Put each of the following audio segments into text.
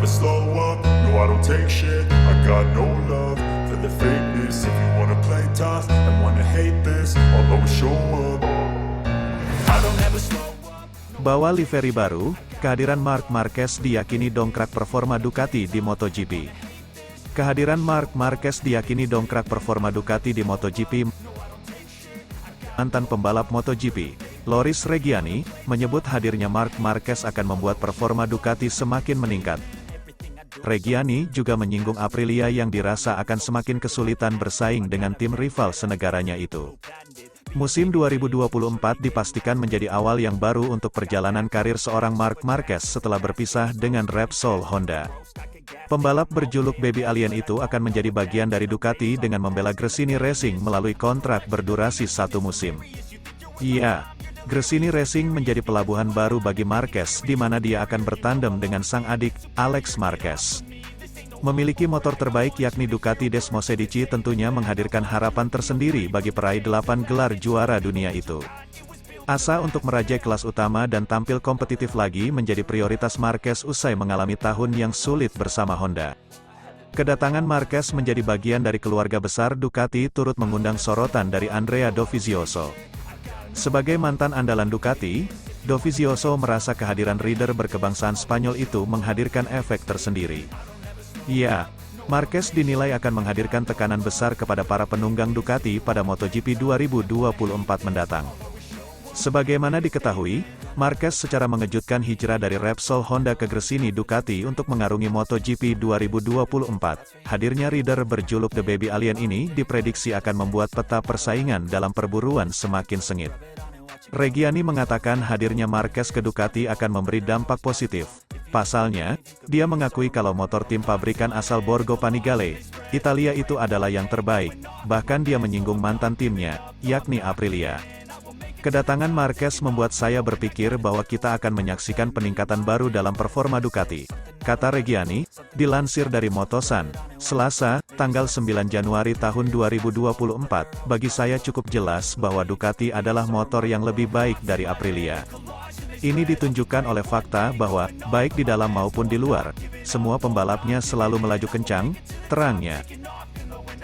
slow up, no I don't take shit. I got no love for the fakeness. If you wanna play tough and wanna hate this, I'll always show up. I don't ever slow up. Bawa livery baru, kehadiran Marc Marquez diyakini dongkrak performa Ducati di MotoGP. Kehadiran Marc Marquez diyakini dongkrak performa Ducati di MotoGP. Mantan pembalap MotoGP, Loris Reggiani, menyebut hadirnya Marc Marquez akan membuat performa Ducati semakin meningkat. Reggiani juga menyinggung Aprilia yang dirasa akan semakin kesulitan bersaing dengan tim rival senegaranya itu. Musim 2024 dipastikan menjadi awal yang baru untuk perjalanan karir seorang Marc Marquez setelah berpisah dengan Repsol Honda. Pembalap berjuluk Baby Alien itu akan menjadi bagian dari Ducati dengan membela Gresini Racing melalui kontrak berdurasi 1 musim. Ya, Gresini Racing menjadi pelabuhan baru bagi Marquez di mana dia akan bertandem dengan sang adik, Alex Marquez. Memiliki motor terbaik yakni Ducati Desmosedici tentunya menghadirkan harapan tersendiri bagi peraih 8 gelar juara dunia itu. Asa untuk merajai kelas utama dan tampil kompetitif lagi menjadi prioritas Marquez usai mengalami tahun yang sulit bersama Honda. Kedatangan Marquez menjadi bagian dari keluarga besar Ducati turut mengundang sorotan dari Andrea Dovizioso. Sebagai mantan andalan Ducati, Dovizioso merasa kehadiran rider berkebangsaan Spanyol itu menghadirkan efek tersendiri. Ya, Marquez dinilai akan menghadirkan tekanan besar kepada para penunggang Ducati pada MotoGP 2024 mendatang. Sebagaimana diketahui, Marquez secara mengejutkan hijrah dari Repsol Honda ke Gresini Ducati untuk mengarungi MotoGP 2024. Hadirnya rider berjuluk The Baby Alien ini diprediksi akan membuat peta persaingan dalam perburuan semakin sengit. Reggiani mengatakan hadirnya Marquez ke Ducati akan memberi dampak positif. Pasalnya, dia mengakui kalau motor tim pabrikan asal Borgo Panigale, Italia itu adalah yang terbaik. Bahkan dia menyinggung mantan timnya, yakni Aprilia. Kedatangan Marquez membuat saya berpikir bahwa kita akan menyaksikan peningkatan baru dalam performa Ducati, kata Reggiani, dilansir dari Motosan, Selasa, tanggal 9 Januari tahun 2024. Bagi saya cukup jelas bahwa Ducati adalah motor yang lebih baik dari Aprilia. Ini ditunjukkan oleh fakta bahwa, baik di dalam maupun di luar, semua pembalapnya selalu melaju kencang, terangnya.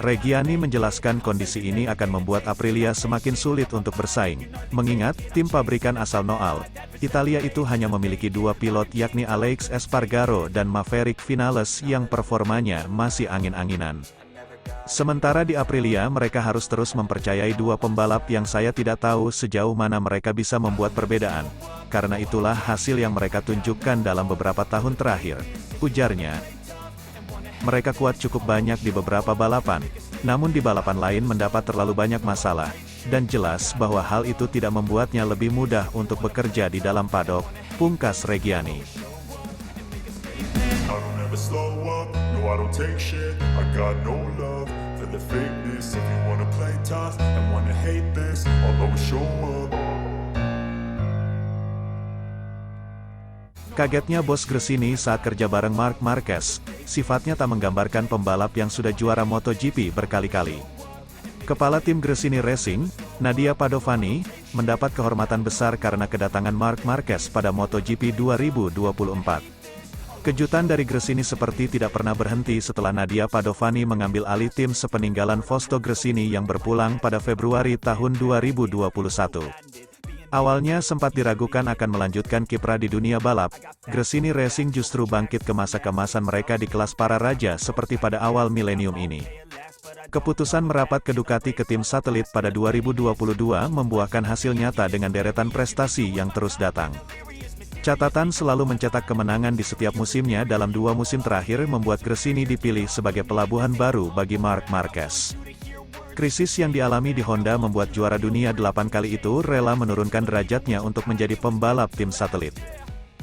Reggiani menjelaskan kondisi ini akan membuat Aprilia semakin sulit untuk bersaing, mengingat, tim pabrikan asal Noal, Italia itu hanya memiliki 2 pilot yakni Alex Espargaro dan Maverick Vinales yang performanya masih angin-anginan. Sementara di Aprilia mereka harus terus mempercayai 2 pembalap yang saya tidak tahu sejauh mana mereka bisa membuat perbedaan. Karena itulah hasil yang mereka tunjukkan dalam beberapa tahun terakhir, ujarnya. Mereka kuat cukup banyak di beberapa balapan, namun di balapan lain mendapat terlalu banyak masalah, dan jelas bahwa hal itu tidak membuatnya lebih mudah untuk bekerja di dalam paddock, pungkas Reggiani. Kagetnya bos Gresini saat kerja bareng Marc Marquez, sifatnya tak menggambarkan pembalap yang sudah juara MotoGP berkali-kali. Kepala tim Gresini Racing, Nadia Padovani, mendapat kehormatan besar karena kedatangan Marc Marquez pada MotoGP 2024. Kejutan dari Gresini seperti tidak pernah berhenti setelah Nadia Padovani mengambil alih tim sepeninggalan Fausto Gresini yang berpulang pada Februari tahun 2021. Awalnya sempat diragukan akan melanjutkan kiprah di dunia balap, Gresini Racing justru bangkit ke masa keemasan mereka di kelas para raja seperti pada awal milenium ini. Keputusan merapat ke Ducati ke tim satelit pada 2022 membuahkan hasil nyata dengan deretan prestasi yang terus datang. Catatan selalu mencetak kemenangan di setiap musimnya dalam 2 musim terakhir membuat Gresini dipilih sebagai pelabuhan baru bagi Marc Marquez. Krisis yang dialami di Honda membuat juara dunia 8 kali itu rela menurunkan derajatnya untuk menjadi pembalap tim satelit.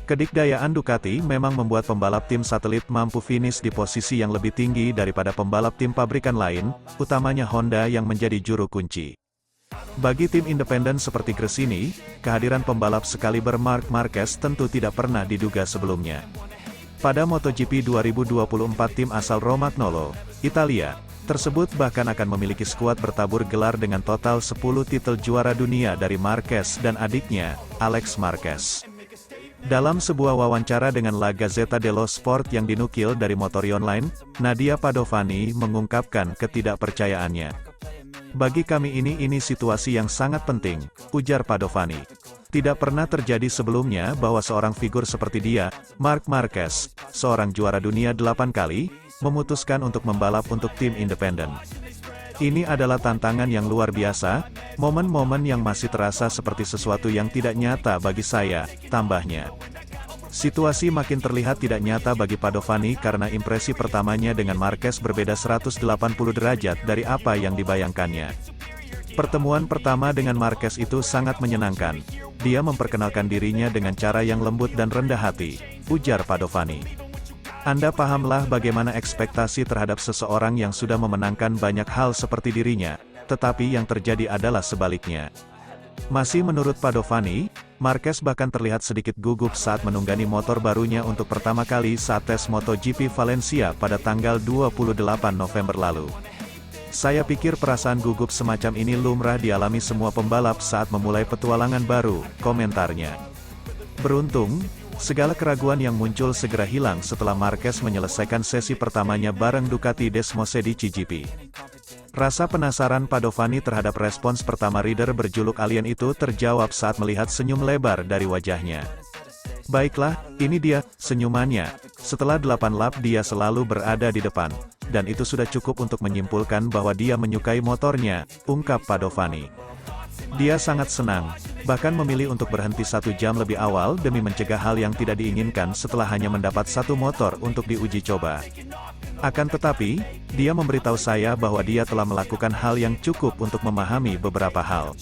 Kedikdayaan Ducati memang membuat pembalap tim satelit mampu finish di posisi yang lebih tinggi daripada pembalap tim pabrikan lain, utamanya Honda yang menjadi juru kunci. Bagi tim independen seperti Gresini, kehadiran pembalap sekaliber Marc Marquez tentu tidak pernah diduga sebelumnya. Pada MotoGP 2024 tim asal Romagnolo, Italia, tersebut bahkan akan memiliki skuad bertabur gelar dengan total 10 titel juara dunia dari Marquez dan adiknya, Alex Marquez. Dalam sebuah wawancara dengan La Gazzetta dello Sport yang dinukil dari Motori Online, Nadia Padovani mengungkapkan ketidakpercayaannya. "Bagi kami ini situasi yang sangat penting," ujar Padovani. "Tidak pernah terjadi sebelumnya bahwa seorang figur seperti dia, Marc Marquez, seorang juara dunia 8 kali, memutuskan untuk membalap untuk tim independen. Ini adalah tantangan yang luar biasa, momen-momen yang masih terasa seperti sesuatu yang tidak nyata bagi saya," tambahnya. Situasi makin terlihat tidak nyata bagi Padovani karena impresi pertamanya dengan Marquez berbeda 180 derajat dari apa yang dibayangkannya. "Pertemuan pertama dengan Marquez itu sangat menyenangkan. Dia memperkenalkan dirinya dengan cara yang lembut dan rendah hati," ujar Padovani. "Anda pahamlah bagaimana ekspektasi terhadap seseorang yang sudah memenangkan banyak hal seperti dirinya, tetapi yang terjadi adalah sebaliknya." Masih menurut Padovani, Marquez bahkan terlihat sedikit gugup saat menunggangi motor barunya untuk pertama kali saat tes MotoGP Valencia pada tanggal 28 November lalu. "Saya pikir perasaan gugup semacam ini lumrah dialami semua pembalap saat memulai petualangan baru," komentarnya. Beruntung, segala keraguan yang muncul segera hilang setelah Marquez menyelesaikan sesi pertamanya bareng Ducati Desmosedici GP. Rasa penasaran Padovani terhadap respons pertama rider berjuluk alien itu terjawab saat melihat senyum lebar dari wajahnya. "Baiklah, ini dia, senyumannya. Setelah 8 lap dia selalu berada di depan. Dan itu sudah cukup untuk menyimpulkan bahwa dia menyukai motornya," ungkap Padovani. "Dia sangat senang, bahkan memilih untuk berhenti 1 jam lebih awal demi mencegah hal yang tidak diinginkan setelah hanya mendapat 1 motor untuk diuji coba. Akan tetapi, dia memberitahu saya bahwa dia telah melakukan hal yang cukup untuk memahami beberapa hal."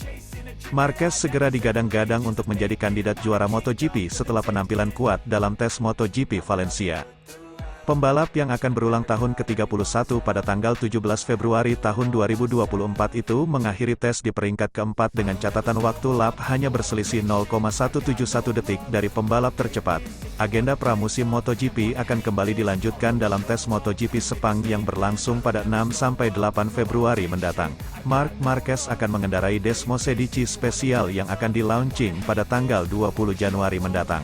Marquez segera digadang-gadang untuk menjadi kandidat juara MotoGP setelah penampilan kuat dalam tes MotoGP Valencia. Pembalap yang akan berulang tahun ke-31 pada tanggal 17 Februari tahun 2024 itu mengakhiri tes di peringkat keempat dengan catatan waktu lap hanya berselisih 0,171 detik dari pembalap tercepat. Agenda pramusim MotoGP akan kembali dilanjutkan dalam tes MotoGP Sepang yang berlangsung pada 6-8 Februari mendatang. Marc Marquez akan mengendarai Desmosedici Special yang akan di-launching pada tanggal 20 Januari mendatang.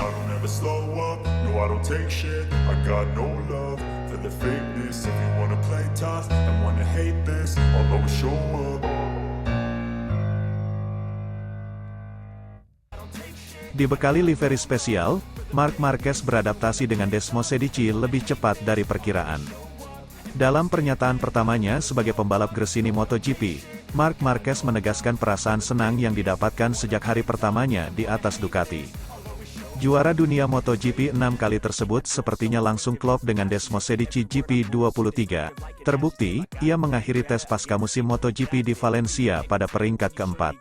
I don't ever slow up, no I don't take shit. I got no love for the fakeness. If you wanna play tough and wanna hate this, I'll always show up. Dibekali livery spesial, Marc Marquez beradaptasi dengan Desmosedici lebih cepat dari perkiraan. Dalam pernyataan pertamanya sebagai pembalap Gresini MotoGP, Marc Marquez menegaskan perasaan senang yang didapatkan sejak hari pertamanya di atas Ducati. Juara dunia MotoGP 6 kali tersebut sepertinya langsung klop dengan Desmosedici GP23. Terbukti, ia mengakhiri tes pasca musim MotoGP di Valencia pada peringkat keempat.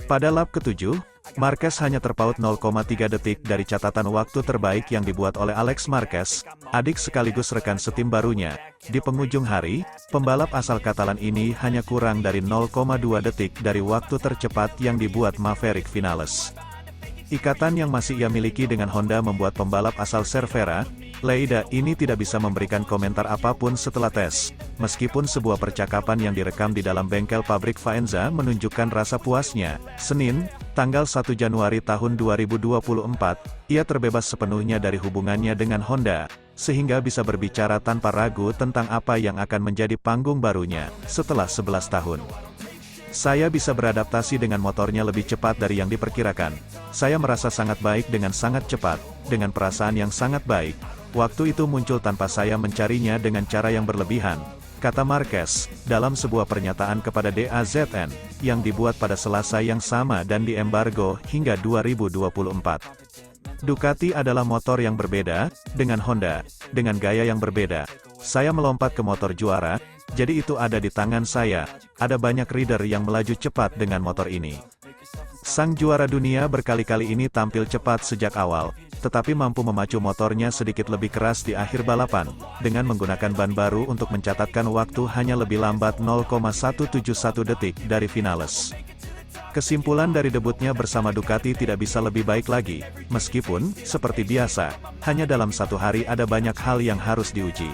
Pada lap ke-7, Marquez hanya terpaut 0,3 detik dari catatan waktu terbaik yang dibuat oleh Alex Marquez, adik sekaligus rekan setim barunya. Di penghujung hari, pembalap asal Katalan ini hanya kurang dari 0,2 detik dari waktu tercepat yang dibuat Maverick Vinales. Ikatan yang masih ia miliki dengan Honda membuat pembalap asal Cervera, Lleida ini tidak bisa memberikan komentar apapun setelah tes. Meskipun sebuah percakapan yang direkam di dalam bengkel pabrik Faenza menunjukkan rasa puasnya, Senin, tanggal 1 Januari tahun 2024, ia terbebas sepenuhnya dari hubungannya dengan Honda, sehingga bisa berbicara tanpa ragu tentang apa yang akan menjadi panggung barunya, setelah 11 tahun. "Saya bisa beradaptasi dengan motornya lebih cepat dari yang diperkirakan. Saya merasa sangat baik dengan sangat cepat, dengan perasaan yang sangat baik. Waktu itu muncul tanpa saya mencarinya dengan cara yang berlebihan," kata Marquez, dalam sebuah pernyataan kepada DAZN, yang dibuat pada Selasa yang sama dan diembargo hingga 2024. "Ducati adalah motor yang berbeda, dengan Honda, dengan gaya yang berbeda. Saya melompat ke motor juara, jadi itu ada di tangan saya. Ada banyak rider yang melaju cepat dengan motor ini. Sang juara dunia berkali-kali ini tampil cepat sejak awal, tetapi mampu memacu motornya sedikit lebih keras di akhir balapan, dengan menggunakan ban baru untuk mencatatkan waktu hanya lebih lambat 0,171 detik dari Vinales. Kesimpulan dari debutnya bersama Ducati tidak bisa lebih baik lagi, meskipun, seperti biasa, hanya dalam 1 hari ada banyak hal yang harus diuji.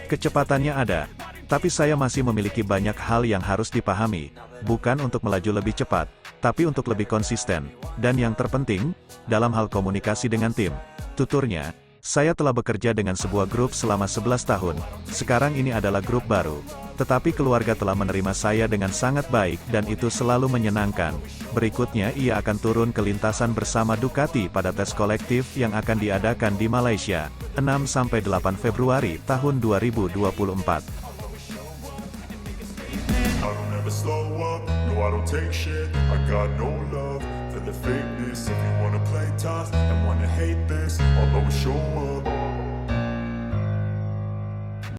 Kecepatannya ada, tapi saya masih memiliki banyak hal yang harus dipahami, bukan untuk melaju lebih cepat, tapi untuk lebih konsisten. Dan yang terpenting, dalam hal komunikasi dengan tim. Tuturnya, saya telah bekerja dengan sebuah grup selama 11 tahun, sekarang ini adalah grup baru. Tetapi keluarga telah menerima saya dengan sangat baik dan itu selalu menyenangkan. Berikutnya ia akan turun ke lintasan bersama Ducati pada tes kolektif yang akan diadakan di Malaysia, 6-8 Februari tahun 2024. I don't ever slow up, no I don't take shit. I got no love for the fakeness. If you wanna play tough and wanna hate this, I'll always show up.